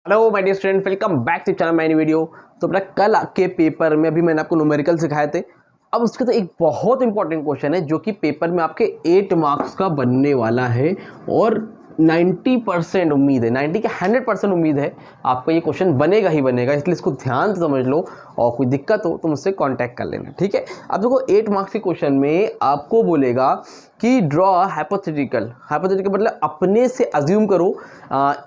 Hello my dear student, welcome back to channel my video. तो बेटा कल के पेपर में अभी मैंने आपको न्यूमेरिकल सिखाए थे। अब उसके तो एक बहुत इंपॉर्टेंट क्वेश्चन है जो कि पेपर में आपके 8 मार्क्स का बनने वाला है और 90% उम्मीद है, 90 के 100% उम्मीद है आपको ये क्वेश्चन बनेगा ही बनेगा, इसलिए इसको ध्यान से समझ लो और कोई दिक्कत हो तो मुझसे कांटेक्ट कर लेना, ठीक है। अब देखो 8 मार्क्स के क्वेश्चन में आपको बोलेगा कि ड्रॉ हाइपोथेटिकल मतलब अपने से अज्यूम करो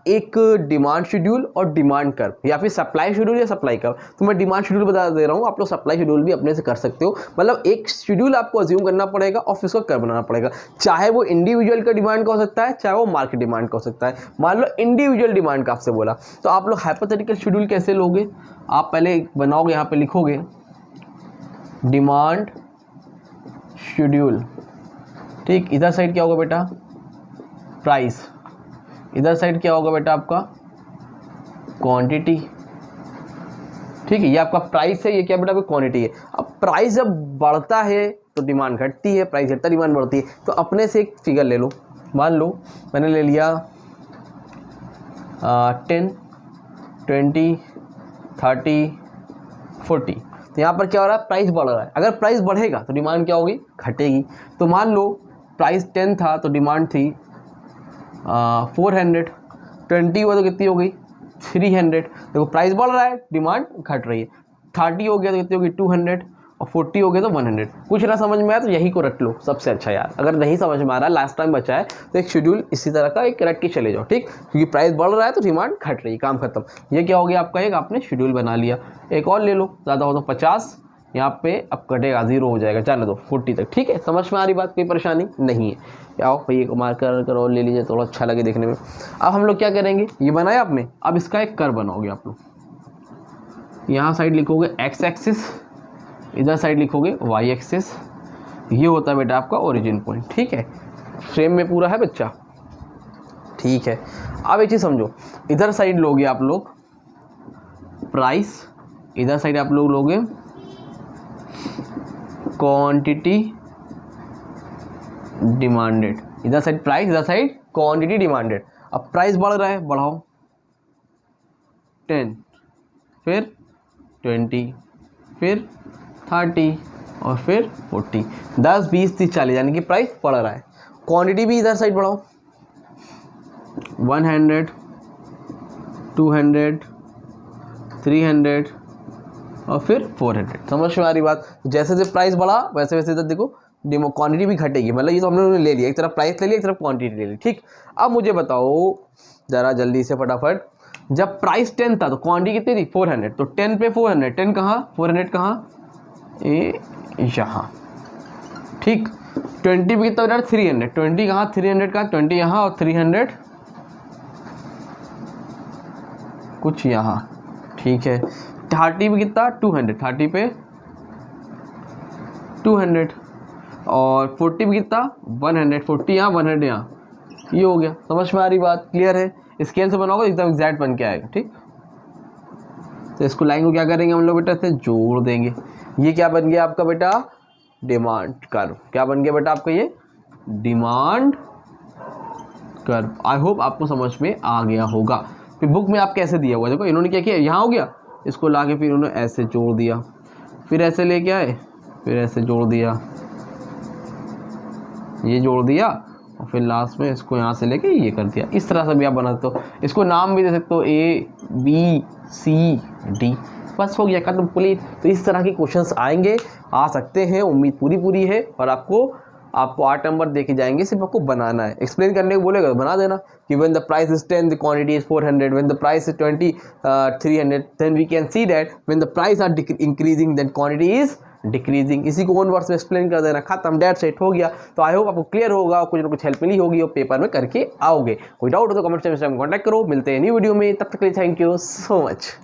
एक डिमांड शेड्यूल और डिमांड कर्व या फिर सप्लाई शेड्यूल या सप्लाई कर्व। तो मैं डिमांड शेड्यूल बता दे रहा हूँ, आप लोग सप्लाई शेड्यूल भी अपने से कर सकते हो। मतलब एक शेड्यूल आपको अज्यूम करना पड़ेगा और फिर उसका कर्व बनाना पड़ेगा, चाहे वो इंडिविजुअल का डिमांड का हो सकता है, चाहे वो मार्केट डिमांड का हो सकता है। मान लो इंडिविजुअल डिमांड का आपसे बोला, तो आप लोग हाइपोथेटिकल शेड्यूल कैसे लोगे? आप पहले बनाओगे, यहाँ पे लिखोगे डिमांड शेड्यूल, ठीक। इधर साइड क्या होगा बेटा? प्राइस। इधर साइड क्या होगा बेटा? आपका क्वांटिटी, ठीक है। ये आपका प्राइस है, ये क्या बेटा? आपकी क्वांटिटी है। अब प्राइस जब बढ़ता है तो डिमांड घटती है, प्राइस घटता डिमांड बढ़ती है। तो अपने से एक फिगर ले लो, मान लो मैंने ले लिया 10, 20, 30, 40। तो यहाँ पर क्या हो रहा है? प्राइस बढ़ रहा है। अगर प्राइस बढ़ेगा तो डिमांड क्या होगी? घटेगी। तो मान लो प्राइस 10 था तो डिमांड थी 400, 20 हुआ तो कितनी हो गई? 300। देखो प्राइस बढ़ रहा है, डिमांड घट रही है। 30 हो गया तो कितनी होगी? 200 और 40 हो गया तो 100। कुछ ना समझ में आया तो यही को रट लो, सबसे अच्छा यार। अगर नहीं समझ में आ रहा है, लास्ट टाइम बचा है, तो एक शेड्यूल इसी तरह का एक रट के चले जाओ, ठीक। क्योंकि प्राइस बढ़ रहा है तो डिमांड घट रही है, काम खत्म। ये क्या हो गया आपका? एक आपने शेड्यूल बना लिया। एक और ले लो, ज़्यादा हो तो 50, यहाँ पे अब कटेगा, 0 हो जाएगा, जाने दो 40 तक, ठीक है। समझ में आ रही बात? कोई परेशानी नहीं है। आओ भैया को मार्कर करो, ले लीजिए, थोड़ा अच्छा लगे देखने में। अब हम लोग क्या करेंगे, ये बनाया आपने, अब इसका एक कर्व बनाओगे आप लोग। यहाँ साइड लिखोगे एक्स एक्सिस, इधर साइड लिखोगे वाई एक्सिस। ये होता है बेटा आपका ओरिजिन पॉइंट, ठीक है। फ्रेम में पूरा है बच्चा, ठीक है। अब एक चीज़ समझो, इधर साइड लोगे आप लोग प्राइस, इधर साइड आप लोग लोगे क्वांटिटी डिमांडेड। इधर साइड प्राइस, इधर साइड क्वांटिटी डिमांडेड। अब प्राइस बढ़ रहा है, बढ़ाओ 10, फिर 20, फिर 30 और फिर 40। 10, 20, 30, 40, यानी कि प्राइस बढ़ रहा है। क्वांटिटी भी इधर साइड बढ़ाओ 100, 200, 300 और फिर 400। समझ में आ रही बात? जैसे जैसे प्राइस बढ़ा वैसे वैसे इधर देखो क्वांटिटी भी घटेगी। मतलब ये तो हमने ले लिया, एक तरफ प्राइस ले लिया, एक तरफ क्वांटिटी ले ली, ठीक। अब मुझे बताओ ज़रा जल्दी से फटाफट, जब प्राइस 10 था तो क्वांटिटी कितनी थी? 400। तो 10 पे 400, 10 कहाँ? 400 कहाँ? यहाँ, ठीक। 20 पे कितना बेटा? 300। 20 कहाँ? 300 कहाँ? 20 यहाँ और 300 कुछ यहाँ, ठीक है। 30 पे कितना? 200। 30 पे 200 और 40 पे कितना? 100। 40 यहाँ, 100 यहाँ। ये हो गया। समझ में आ रही बात? क्लियर है? स्केल से बनाओगे एकदम एग्जैक्ट बन के आएगा, ठीक। तो इसको लाइन को क्या करेंगे हम लोग बेटा? इससे जोड़ देंगे। ये क्या बन गया आपका बेटा? Demand curve. क्या बन गया बेटा आपका? ये डिमांड कर्व। आई होप आपको समझ में आ गया होगा। फिर बुक में आप कैसे दिया हुआ, देखो इन्होंने क्या किया, यहाँ हो गया, इसको लाके फिर उन्होंने ऐसे जोड़ दिया, फिर ऐसे लेके आए, फिर ऐसे जोड़ दिया, ये जोड़ दिया और फिर लास्ट में इसको यहाँ से लेके ये कर दिया। इस तरह से भी आप बना सकते हो। इसको नाम भी दे सकते हो A B C D, बस हो गया, खत्म, पुलिस। तो इस तरह के क्वेश्चंस आएंगे, आ सकते हैं, उम्मीद पूरी है। और आपको 8 नंबर देके जाएंगे, सिर्फ आपको बनाना है। एक्सप्लेन करने को बोलेगा तो बना देना कि when the price is 10 the quantity is 400, when the price is 20 300, then we can see that when the price are increasing then quantity is decreasing. इसी को 1 वर्ड में एक्सप्लेन कर देना, खत्म, डेट सेट हो गया। तो आई होप आपको क्लियर होगा, कुछ ना कुछ हेल्प मिली होगी और पेपर में करके आओगे। कोई डाउट हो तो कमेंट सेक्शन में कॉन्टैक्ट करो। मिलते हैं न्यू वीडियो में, तब तक के लिए थैंक यू सो मच।